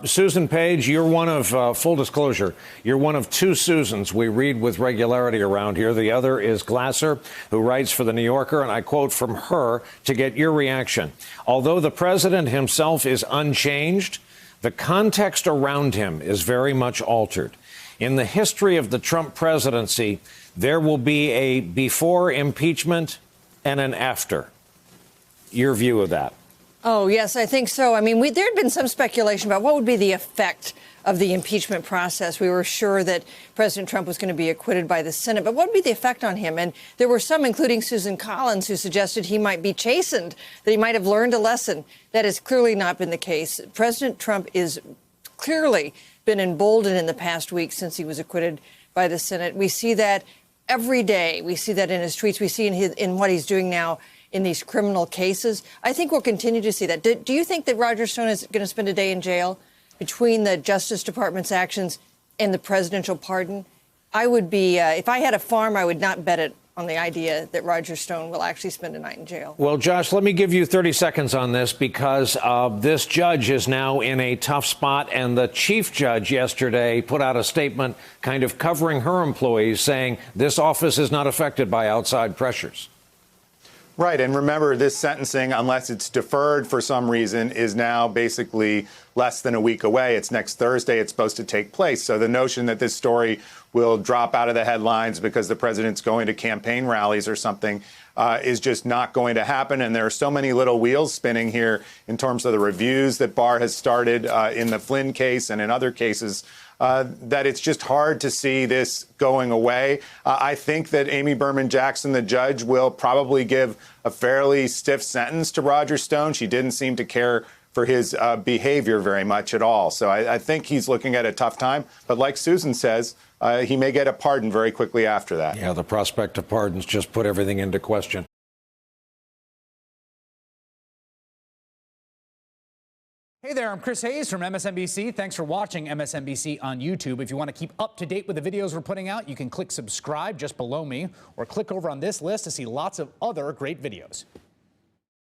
Susan Page, you're one of, full disclosure, you're one of two Susans we read with regularity around here. The other is Glasser, who writes for The New Yorker, and I quote from her to get your reaction. Although the president himself is unchanged, the context around him is very much altered. In the history of the Trump presidency, there will be a before impeachment and an after. Your view of that? Oh, yes, I think so. I mean, there had been some speculation about what would be the effect of the impeachment process. We were sure that President Trump was going to be acquitted by the Senate, but what would be the effect on him? And there were some, including Susan Collins, who suggested he might be chastened, that he might have learned a lesson. That has clearly not been the case. President Trump is clearly been emboldened in the past week since he was acquitted by the Senate. We see that every day. We see that in his tweets. We see in what he's doing now in these criminal cases. I think we'll continue to see that. Do you think that Roger Stone is going to spend a day in jail between the Justice Department's actions and the presidential pardon? I would be, if I had a farm, I would not bet it on the idea that Roger Stone will actually spend a night in jail. Well, Josh, let me give you 30 seconds on this because this judge is now in a tough spot. And the chief judge yesterday put out a statement kind of covering her employees, saying this office is not affected by outside pressures. Right. And remember, this sentencing, unless it's deferred for some reason, is now basically less than a week away. It's next Thursday. It's supposed to take place. So the notion that this story will drop out of the headlines because the president's going to campaign rallies or something is just not going to happen. And there are so many little wheels spinning here in terms of the reviews that Barr has started in the Flynn case and in other cases that it's just hard to see this going away. I think that Amy Berman Jackson, the judge, will probably give a fairly stiff sentence to Roger Stone. She didn't seem to care for his behavior very much at all. So I think he's looking at a tough time. But like Susan says, he may get a pardon very quickly after that. Yeah, the prospect of pardons just put everything into question. Hey there, I'm Chris Hayes from MSNBC. Thanks for watching MSNBC on YouTube. If you want to keep up to date with the videos we're putting out, you can click subscribe just below me or click over on this list to see lots of other great videos.